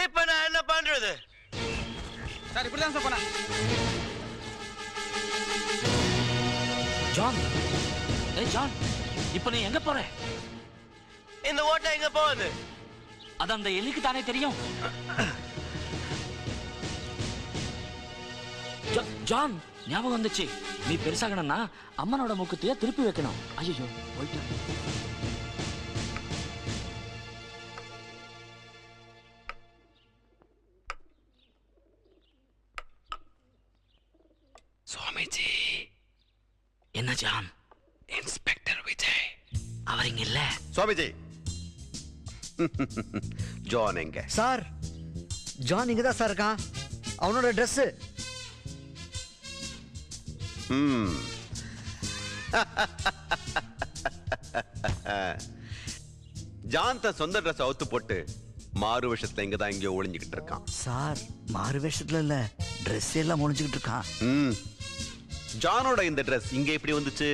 இப்ப நான் என்ன பண்றது? சார் இப்படிதான் சார் போனா. ஜான், ஜான், இப்ப நீ எங்க போற? இந்த ஓட்டை எங்க போகுது? அது அந்த எலிக்கு தானே தெரியும். ஜான், ஞாபகம் வந்துச்சு. நீ பெருசாகணும்னா அம்மனோட மூக்குத்திய திருப்பி வைக்கணும். ஐயோ போயிட்டு. சுவாமிஜி. என்ன ஜான்? இன்ஸ்பெக்டர் விஜய் அவர் இங்க இல்ல. சுவாமிஜி. ஜான் எங்க? சார், ஜான் இங்க தான் சார் இருக்கான். அவனோட ட்ரெஸ். ஜான் தன் சொந்த ட்ரெஸ் அவுத்து போட்டு மாறு விஷயத்துல இங்கதான் இங்கே ஒளிஞ்சுக்கிட்டு இருக்கான். சார், மாறு வேஷத்துல இல்ல, ட்ரெஸ் எல்லாம் ஒளிஞ்சுக்கிட்டு இருக்கான். ஜானோட இந்த ட்ரெஸ் இங்க எப்படி வந்துச்சு?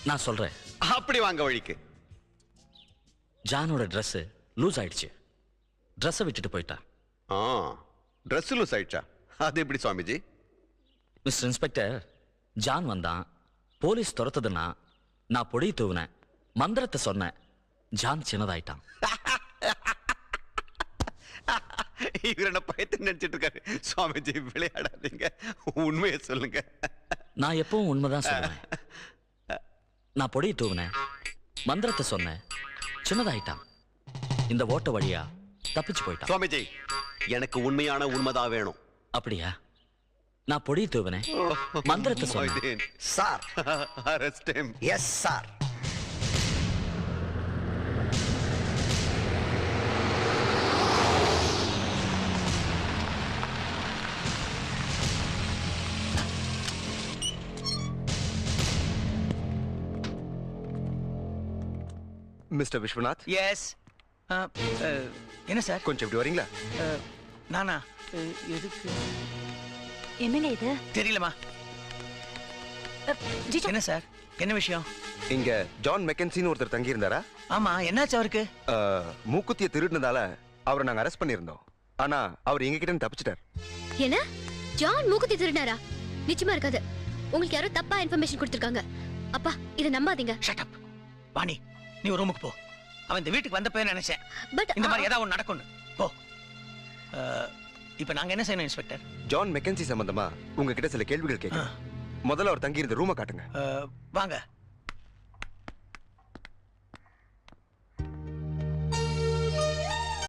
நான் சொல்றேன். அப்படி வாங்க வழிக்கு. ஜானோட ட்ரெஸ் லூஸ் ஆயிடுச்சு. ட்ரெஸ்ஸை விட்டுட்டு போயிட்டா. ட்ரெஸ் லூஸ் ஆயிடுச்சா? அது எப்படி சுவாமிஜி? மிஸ்டர் இன்ஸ்பெக்டர், ஜான் வந்தான். போலீஸ் துரத்துதுன்னா நான் பொடி தூவினேன், மந்திரத்தை சொன்னேன். ஜான் சின்னதாயிட்டான். இவர் என்ன பயத்தை நினைச்சிட்டு இருக்காரு. சுவாமிஜி விளையாடாதீங்க, உண்மையை சொல்லுங்க. நான் எப்பவும் உண்மைதான் சொல்லுவேன். நான் பொடி தூவினேன், மந்திரத்தை சொன்னேன், சின்னதாயிட்டான். இந்த ஓட்ட வழியா தப்பிச்சு போயிட்டான். சுவாமிஜி, எனக்கு உண்மையான உண்மைதான் வேணும். அப்படியா? நான் பொடி தூவினேன், மந்திரத்தை சொன்னேன். Sir, arrest him. Yes sir. Mister Vishwanath. Yes. என்ன சார்? கொஞ்சம் இப்படி வரீங்களா? நானா? எதுக்கு? என்னங்க இது? தெரியலமா. என்ன சார், என்ன விஷயம்? இங்க ஜான் மெக்கன்சின்னு ஒருத்தர் தங்கி இருந்தாரா? ஆமா, என்னாச்சு அவருக்கு? மூக்குத்திய திருடினதால அவரை நாங்க அரெஸ்ட் பண்ணிருந்தோம். ஆனா அவர் எங்க கிட்ட தப்பிச்சிட்டார். என்ன? ஜான் மூக்குத்தி திருடினாரா? நிச்சயமா இருக்காது. உங்களுக்கு யாரோ தப்பா இன்ஃபர்மேஷன் கொடுத்திருக்காங்க. அப்பா, இத நம்பாதீங்க. Shut up. வாணி, நீ ஒரு ரூமுக்கு போ. அவன் இந்த வீட்டுக்கு வந்த போய் நினைச்சேன் பட் இந்த மாதிரி ஏதாவது ஒன்று நடக்கும். போ. இப்போ நாங்க என்ன செய்யணும் இன்ஸ்பெக்டர்? ஜான் மெக்கன்சி சம்பந்தமா உங்ககிட்ட சில கேள்விகள் கேட்கணும். முதல்ல அவர் தங்கி இருந்த ரூமை காட்டுங்க. வாங்க.